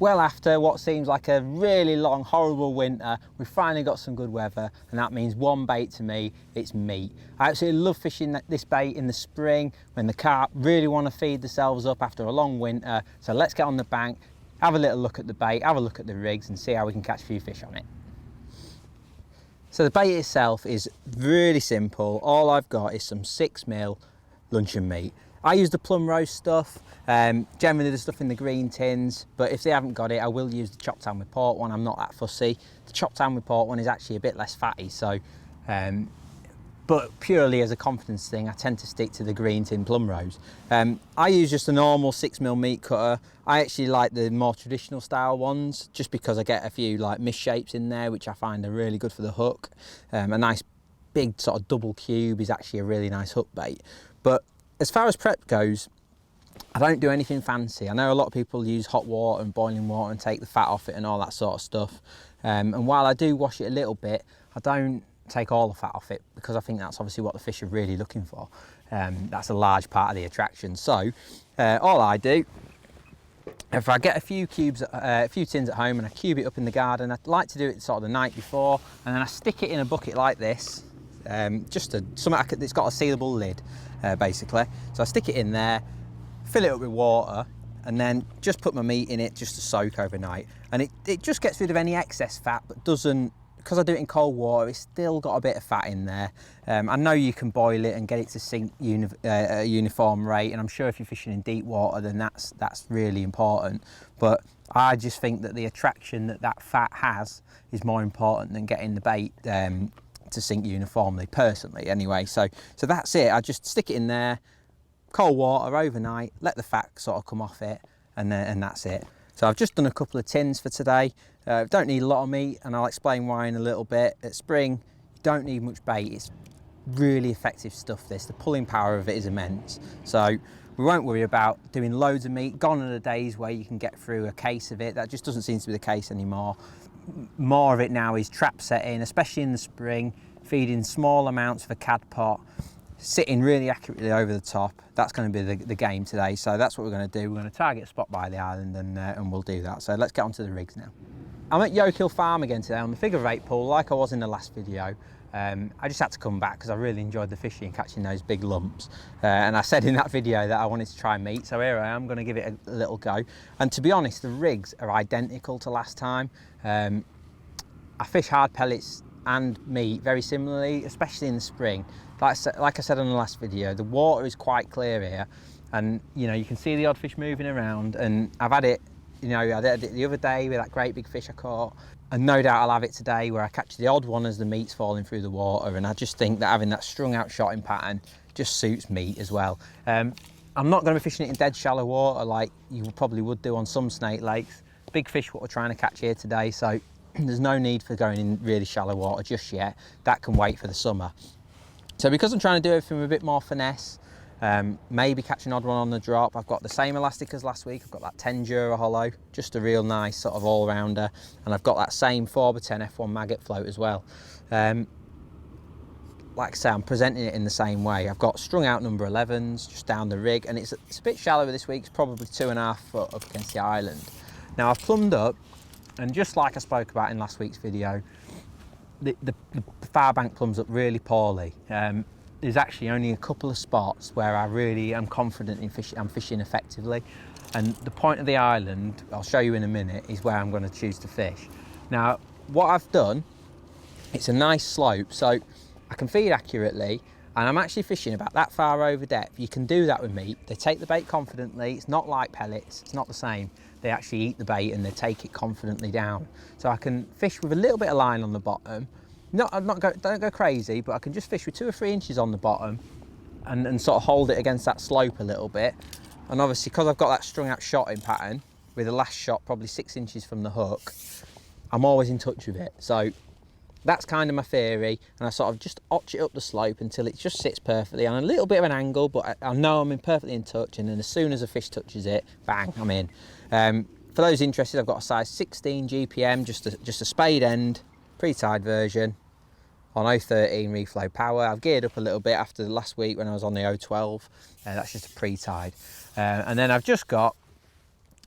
well after what seems like a really long, horrible winter, we've finally got some good weather, and that means one bait to me, it's meat. I absolutely love fishing this bait in the spring when the carp really want to feed themselves up after a long winter. So let's get on the bank, have a little look at the bait, have a look at the rigs and see how we can catch a few fish on it. So the bait itself is really simple. All I've got is some 6mm luncheon meat. I use the plum roast stuff, generally the stuff in the green tins, but if they haven't got it, I will use the chopped ham with pork one. I'm not that fussy. The chopped ham with pork one is actually a bit less fatty, so, but purely as a confidence thing, I tend to stick to the green tin plum roast. I use just a normal 6mm meat cutter. I actually like the more traditional style ones, just because I get a few like misshapes in there, which I find are really good for the hook. A nice big sort of double cube is actually a really nice hook bait. But as far as prep goes, I don't do anything fancy. I know a lot of people use hot water and boiling water and take the fat off it and all that sort of stuff. And while I do wash it a little bit, I don't take all the fat off it, because I think that's obviously what the fish are really looking for. That's a large part of the attraction. So all I do, if I get a few tins at home and I cube it up in the garden, I like to do it sort of the night before, and then I stick it in a bucket like this. Something that's got a sealable lid, basically. So I stick it in there, fill it up with water, and then just put my meat in it just to soak overnight. And it just gets rid of any excess fat, but doesn't, because I do it in cold water, it's still got a bit of fat in there. I know you can boil it and get it to sink at a uniform rate, and I'm sure if you're fishing in deep water, then that's really important. But I just think that the attraction that fat has is more important than getting the bait to sink uniformly, personally anyway. So that's it. I just stick it in there, cold water overnight, let the fat sort of come off it, and that's it. So I've just done a couple of tins for today. Don't need a lot of meat, and I'll explain why in a little bit. At spring, you don't need much bait. It's really effective stuff, this. The pulling power of it is immense. So we won't worry about doing loads of meat. Gone are the days where you can get through a case of it. That just doesn't seem to be the case anymore. More of it now is trap setting, especially in the spring, feeding small amounts of a cad pot, sitting really accurately over the top. That's going to be the game today. So that's what we're going to do. We're going to target a spot by the island, and we'll do that. So let's get onto the rigs now. I'm at Yoke Hill Farm again today on the figure 8 pool, like I was in the last video. I just had to come back because I really enjoyed the fishing and catching those big lumps. And I said in that video that I wanted to try meat, so here I am going to give it a little go. And to be honest, the rigs are identical to last time. I fish hard pellets and meat very similarly, especially in the spring. Like I said on the last video, the water is quite clear here, and you know, you can see the odd fish moving around, and I've had it, you know, I had it the other day with that great big fish I caught, and no doubt I'll have it today where I catch the odd one as the meat's falling through the water. And I just think that having that strung out shotting pattern just suits meat as well. I'm not going to be fishing it in dead shallow water like you probably would do on some snake lakes. Big fish what we're trying to catch here today, so there's no need for going in really shallow water just yet. That can wait for the summer. So because I'm trying to do everything with a bit more finesse, maybe catch an odd one on the drop, I've got the same elastic as last week. I've got that 10 Dura hollow, just a real nice sort of all-rounder, and I've got that same 4x10 F1 maggot float as well. Like I say, I'm presenting it in the same way. I've got strung out number 11s just down the rig, and it's a bit shallower this week. It's probably 2.5 foot up against the island. Now I've plumbed up, and just like I spoke about in last week's video, the far bank plums up really poorly. There's actually only a couple of spots where I really am confident in fishing. I'm fishing effectively, and the point of the island, I'll show you in a minute, is where I'm going to choose to fish. Now, what I've done, it's a nice slope, so I can feed accurately, and I'm actually fishing about that far over depth. You can do that with meat. They take the bait confidently. It's not like pellets. It's not the same. They actually eat the bait and they take it confidently down. So I can fish with a little bit of line on the bottom. Don't go crazy, but I can just fish with 2 or 3 inches on the bottom and sort of hold it against that slope a little bit. And obviously, because I've got that strung out shotting pattern with the last shot probably 6 inches from the hook, I'm always in touch with it. So that's kind of my theory, and I sort of just arch it up the slope until it just sits perfectly on a little bit of an angle, but I know I'm perfectly in touch, and then as soon as a fish touches it, bang, I'm in. For those interested, I've got a size 16 GPM, just a spade end, pre-tied version on 013 reflow power. I've geared up a little bit after last week when I was on the 012, that's just a pre-tied. And then I've just got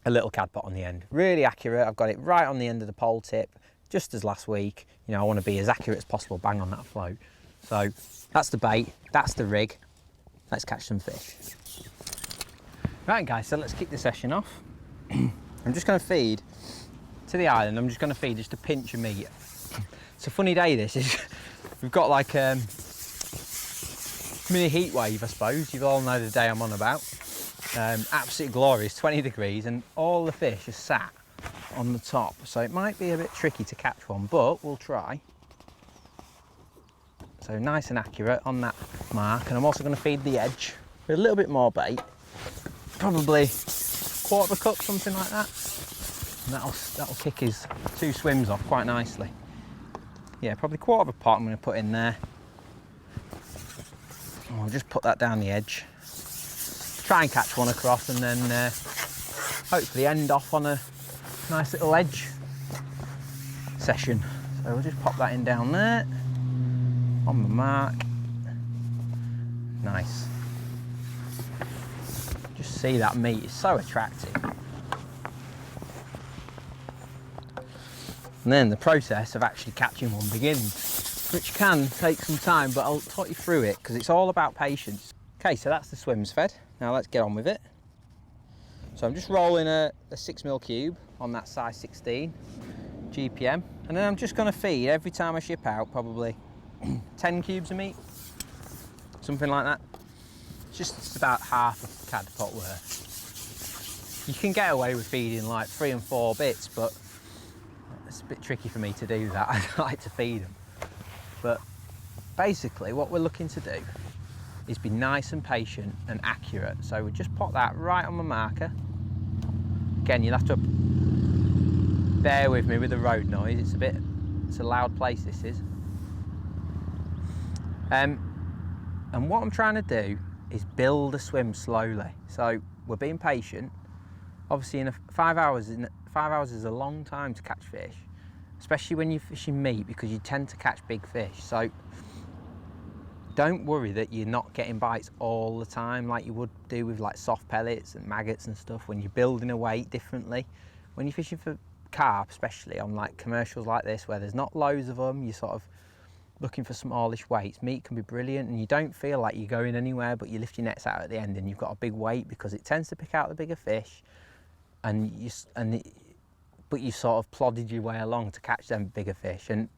a little cad pot on the end. Really accurate. I've got it right on the end of the pole tip, just as last week. You know, I want to be as accurate as possible, bang on that float. So that's the bait, that's the rig. Let's catch some fish. Right guys, so let's kick the session off. I'm just going to feed to the island. I'm just going to feed just a pinch of meat. It's a funny day this is. We've got like a mini heat wave, I suppose. You all know the day I'm on about. Absolutely glorious, 20 degrees, and all the fish are sat on the top. So it might be a bit tricky to catch one, but we'll try. So nice and accurate on that mark. And I'm also going to feed the edge with a little bit more bait. Probably quarter of a cup, something like that. And that'll kick his 2 swims off quite nicely. Yeah, probably quarter of a pot I'm going to put in there. I'll just put that down the edge. Try and catch one across, and then hopefully end off on a nice little edge session. So we'll just pop that in down there, on the mark. Nice. Just see that meat, it's so attractive. And then the process of actually catching one begins, which can take some time, but I'll talk you through it because it's all about patience. Okay, so that's the swims fed. Now let's get on with it. So I'm just rolling a 6mm cube on that size 16 GPM, and then I'm just going to feed every time I ship out probably 10 cubes of meat, something like that. It's about half a cad pot worth. You can get away with feeding like 3 and 4 bits, but it's a bit tricky for me to do that. I like to feed them. But basically what we're looking to do is be nice and patient and accurate. So we just pop that right on my marker. Again, you'll have to bear with me with the road noise. It's a loud place, this is. And what I'm trying to do is build a swim slowly. So we're being patient. Obviously, 5 hours is a long time to catch fish, especially when you're fishing meat, because you tend to catch big fish. So don't worry that you're not getting bites all the time like you would do with like soft pellets and maggots and stuff when you're building a weight differently. When you're fishing for carp, especially on like commercials like this where there's not loads of them, you're sort of looking for smallish weights. Meat can be brilliant and you don't feel like you're going anywhere, but you lift your nets out at the end and you've got a big weight because it tends to pick out the bigger fish, but you sort of plodded your way along to catch them bigger fish. And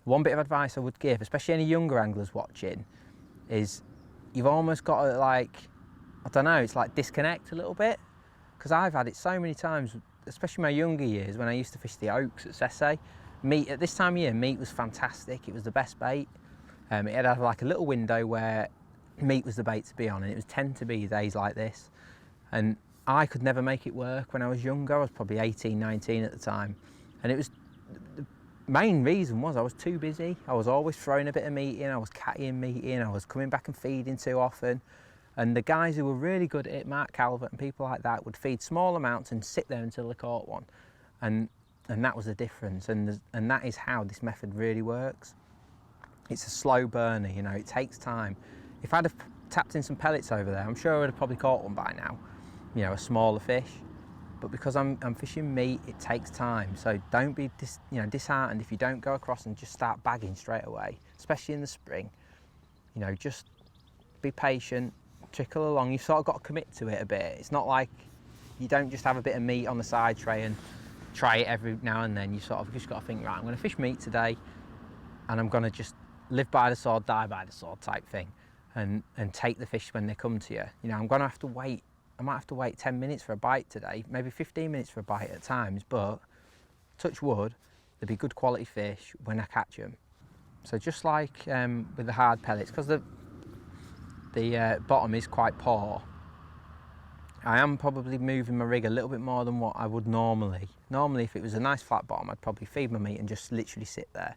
one bit of advice I would give, especially any younger anglers watching, is you've almost got to, like, I don't know, it's like disconnect a little bit, because I've had it so many times, especially my younger years when I used to fish the Oaks at Sesse. Meat at this time of year, meat was fantastic. It was the best bait. It had like a little window where meat was the bait to be on, and it was tend to be days like this. And I could never make it work when I was younger. I was probably 18, 19 at the time, and it was the main reason was I was too busy. I was always throwing a bit of meat in. I was cattying meat in. I was coming back and feeding too often. And the guys who were really good at it, Mark Calvert and people like that, would feed small amounts and sit there until they caught one. And that was the difference, and that is how this method really works. It's a slow burner, you know, it takes time. If I'd have tapped in some pellets over there, I'm sure I would have probably caught one by now, you know, a smaller fish. But because I'm fishing meat, it takes time. So don't be disheartened if you don't go across and just start bagging straight away, especially in the spring. You know, just be patient, trickle along. You've sort of got to commit to it a bit. It's not like you don't just have a bit of meat on the side tray and try it every now and then. You sort of just got to think, right, I'm going to fish meat today and I'm going to just live by the sword, die by the sword type thing, and take the fish when they come to you. You know, I'm going to have to wait. I might have to wait 10 minutes for a bite today, maybe 15 minutes for a bite at times, but touch wood, there'll be good quality fish when I catch them. So just like with the hard pellets, because the bottom is quite poor, I am probably moving my rig a little bit more than what I would normally. Normally, if it was a nice flat bottom, I'd probably feed my meat and just literally sit there.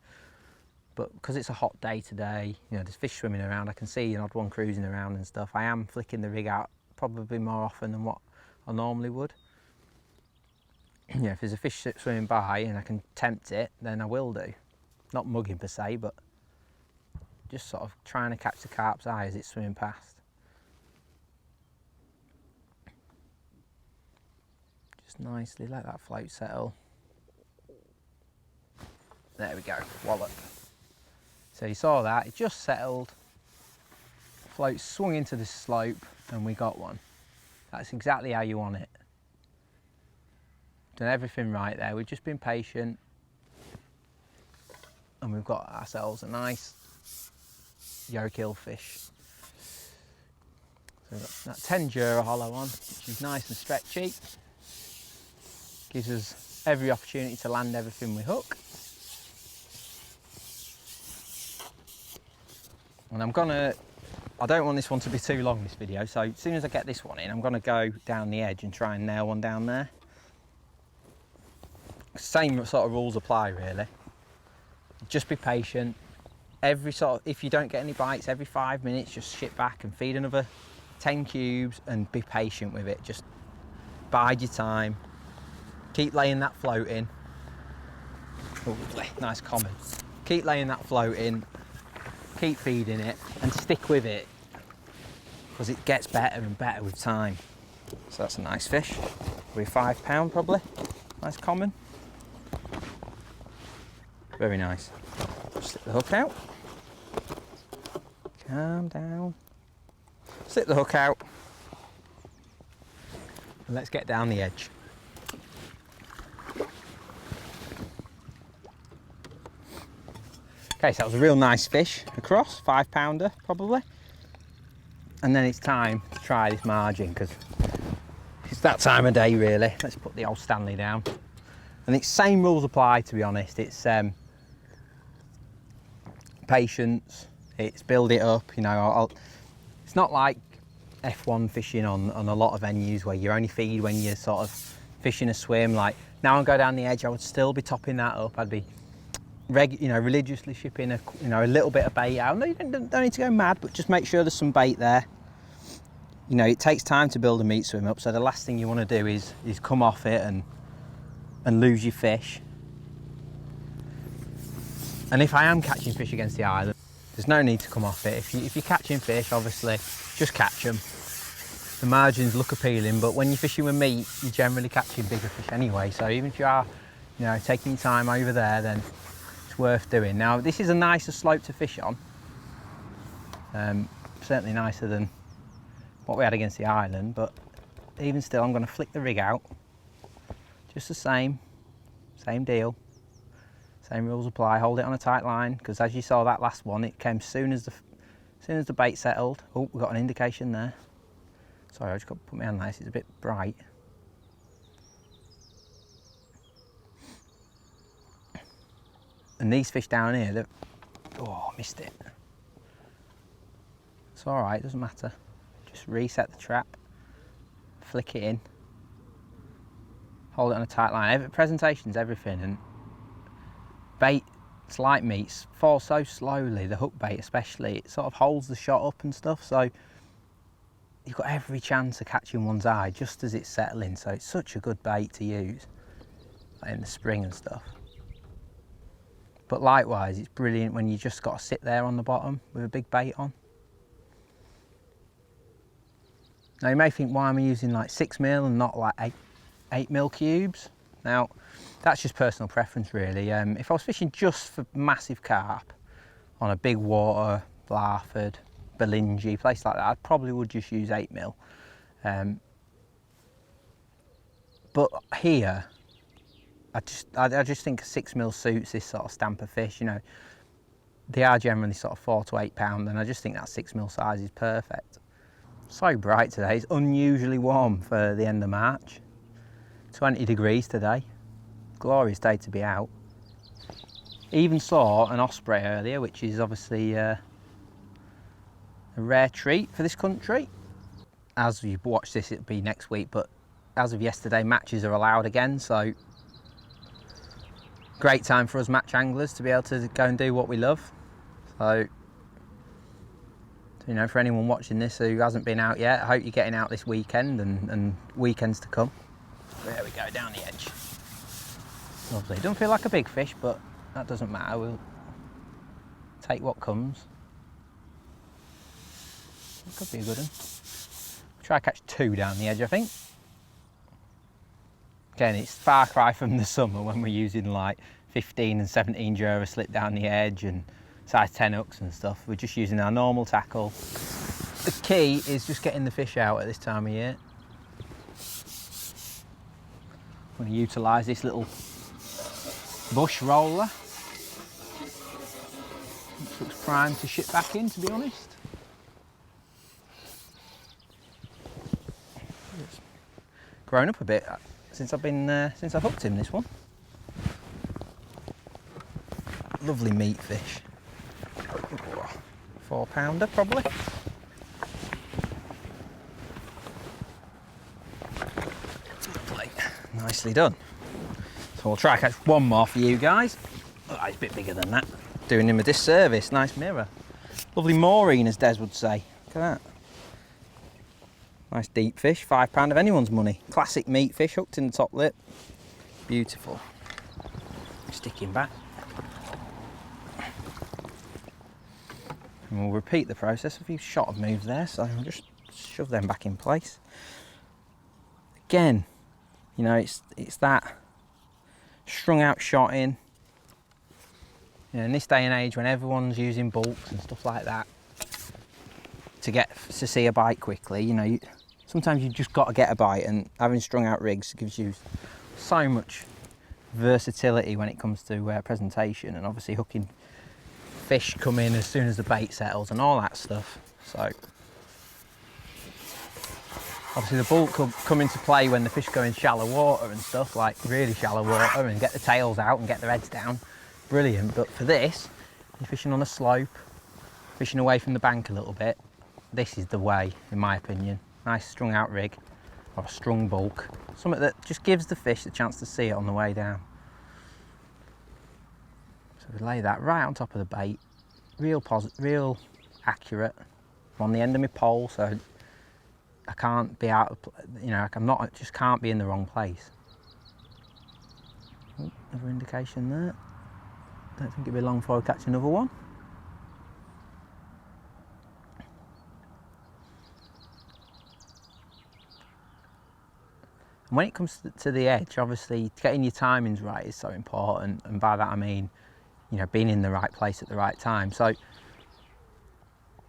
But because it's a hot day today, you know, there's fish swimming around, I can see an odd one cruising around and stuff, I am flicking the rig out probably more often than what I normally would. Yeah, if there's a fish swimming by and I can tempt it, then I will do. Not mugging per se, but just sort of trying to catch the carp's eye as it's swimming past. Just nicely, let that float settle. There we go, wallop. So you saw that, it just settled, float swung into the slope and we got one. That's exactly how you want it. Done everything right there, we've just been patient and we've got ourselves a nice yellowkill fish. So we've got that 10 Jura hollow on, which is nice and stretchy. Gives us every opportunity to land everything we hook. And I don't want this one to be too long, this video, so as soon as I get this one in, I'm gonna go down the edge and try and nail one down there. Same sort of rules apply really. Just be patient. If you don't get any bites, every 5 minutes, just sit back and feed another 10 cubes and be patient with it. Just bide your time. Keep laying that float in. Oh, lovely, nice comment. Keep laying that float in. Keep feeding it and stick with it because it gets better and better with time. So that's a nice fish. Probably £5 probably. Nice common. Very nice. Slip the hook out. Calm down. Slip the hook out. And let's get down the edge. Okay, so that was a real nice fish across, £5 probably. And then it's time to try this margin because it's that time of day really. Let's put the old Stanley down. And it's same rules apply, to be honest. It's patience, it's build it up, you know. It's not like F1 fishing on a lot of venues where you only feed when you're sort of fishing a swim. Like now I go down the edge, I would still be topping that up. I'd be religiously shipping a little bit of bait out. No, you don't need to go mad, but just make sure there's some bait there. You know, it takes time to build a meat swim up, so the last thing you want to do is come off it and lose your fish. And if I am catching fish against the island, there's no need to come off it. If you're catching fish, obviously, just catch them. The margins look appealing, but when you're fishing with meat, you're generally catching bigger fish anyway. So even if you are, you know, taking your time over there, then it's worth doing. Now, this is a nicer slope to fish on. Certainly nicer than what we had against the island, but even still, I'm going to flick the rig out. Just the same deal. Same rules apply. Hold it on a tight line, because as you saw that last one, it came soon as the bait settled. Oh, we've got an indication there. Sorry, I just got to put my hand on this. It's a bit bright. And these fish down here, oh, I missed it. It's all right, doesn't matter. Just reset the trap, flick it in, hold it on a tight line. Presentation's everything, and bait, it's like meat, falls so slowly, the hook bait especially, it sort of holds the shot up and stuff, so you've got every chance of catching one's eye just as it's settling. So it's such a good bait to use like in the spring and stuff. But likewise, it's brilliant when you just got to sit there on the bottom with a big bait on. Now you may think, why am I using like 6mm and not like 8mm cubes? Now, that's just personal preference really. If I was fishing just for massive carp on a big water, Blarford, Belingi, place like that, I probably would just use 8mm. But here, I just think a 6mm suits this sort of stamp of fish. You know, they are generally sort of £4 to £8, and I just think that 6mm size is perfect. So bright today, it's unusually warm for the end of March. 20 degrees today, glorious day to be out. Even saw an osprey earlier, which is obviously a rare treat for this country. As you watch this, it'll be next week, but as of yesterday, matches are allowed again, so great time for us match anglers to be able to go and do what we love. So, you know, for anyone watching this who hasn't been out yet, I hope you're getting out this weekend and weekends to come. There we go, down the edge. Lovely. Doesn't feel like a big fish, but that doesn't matter. We'll take what comes. It could be a good one. Try to catch 2 down the edge, I think. Again, it's far cry from the summer when we're using like 15 and 17 Jura slip down the edge and size 10 hooks and stuff. We're just using our normal tackle. The key is just getting the fish out at this time of year. I'm going to utilise this little bush roller. This looks primed to ship back in, to be honest. It's grown up a bit since I've hooked him, this one. Lovely meat fish. 4 pounder probably. Nicely done. So we'll try catch one more for you guys. Oh, it's a bit bigger than that. Doing him a disservice. Nice mirror. Lovely maureen, as Des would say. Look at that. Nice deep fish, 5 pound of anyone's money. Classic meat fish, hooked in the top lip. Beautiful. Stick him back. And we'll repeat the process. A few shot of moves there, so I'll just shove them back in place. Again, you know, it's that strung out shot in. You know, in this day and age when everyone's using bulks and stuff like that to see a bite quickly, you know, sometimes you've just got to get a bite, and having strung out rigs gives you so much versatility when it comes to presentation, and obviously hooking fish come in as soon as the bait settles and all that stuff. So obviously the bulk will come into play when the fish go in shallow water and stuff, like really shallow water, and get the tails out and get their heads down. Brilliant. But for this, you're fishing on a slope, fishing away from the bank a little bit. This is the way, in my opinion. Nice strung out rig or a strung bulk. Something that just gives the fish the chance to see it on the way down. So we lay that right on top of the bait. Real accurate. I'm on the end of my pole, so I can't be out of, you know, just can't be in the wrong place. Oh, another indication there. Don't think it'll be long before I catch another one. And when it comes to the edge, obviously getting your timings right is so important, and by that I mean, you know, being in the right place at the right time. So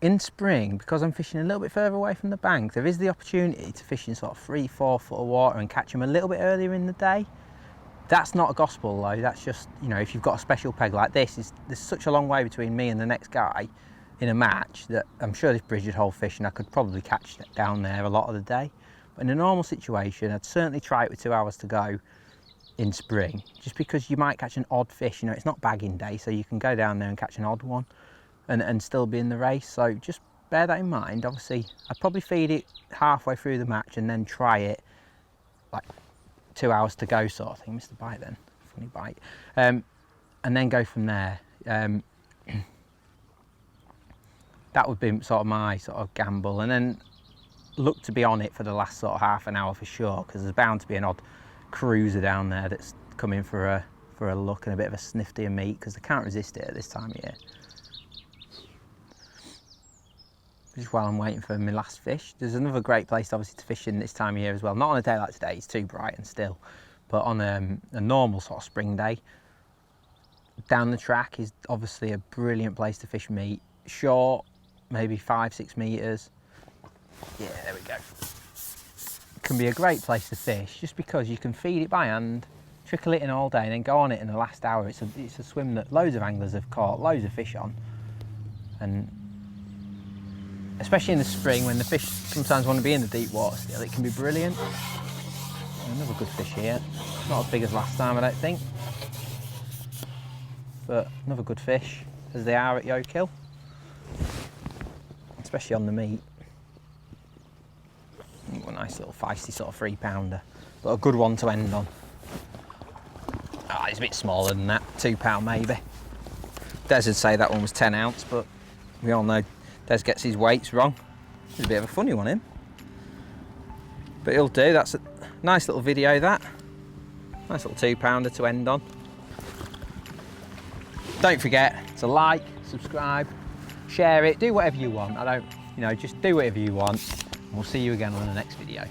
in spring, because I'm fishing a little bit further away from the bank, there is the opportunity to fish in sort of 3-4 foot of water and catch them a little bit earlier in the day. That's not a gospel though, that's just, you know, if you've got a special peg like this, there's such a long way between me and the next guy in a match that I'm sure this bridge would hold fish and I could probably catch it down there a lot of the day. But in a normal situation, I'd certainly try it with 2 hours to go in spring, just because you might catch an odd fish. You know, it's not bagging day, so you can go down there and catch an odd one and still be in the race. So just bear that in mind. Obviously, I'd probably feed it halfway through the match and then try it like 2 hours to go sort of thing. Missed the bite then, funny bite. And then go from there. That would be sort of my sort of gamble, and then look to be on it for the last sort of half an hour for sure, because there's bound to be an odd cruiser down there that's coming for a look and a bit of a snifty of meat, because they can't resist it at this time of year. Just while I'm waiting for my last fish, there's another great place obviously to fish in this time of year as well. Not on a day like today, it's too bright and still, but on a normal sort of spring day, down the track is obviously a brilliant place to fish meat. Short, maybe 5-6 metres. Yeah, there we go. Can be a great place to fish just because you can feed it by hand, trickle it in all day and then go on it in the last hour. It's a swim that loads of anglers have caught loads of fish on, and especially in the spring when the fish sometimes want to be in the deep water still, it can be brilliant. Another good fish here. Not as big as last time, I don't think, but another good fish, as they are at Yoke Hill, especially on the meat. A nice little feisty sort of 3 pounder, but a good one to end on. Oh, it's a bit smaller than that, 2 pound maybe. Des would say that one was 10 ounce, but we all know Des gets his weights wrong. It's a bit of a funny one, him. But he'll do. That's a nice little video, that. Nice little 2 pounder to end on. Don't forget to like, subscribe, share it, do whatever you want. I don't, you know, just do whatever you want. We'll see you again on the next video.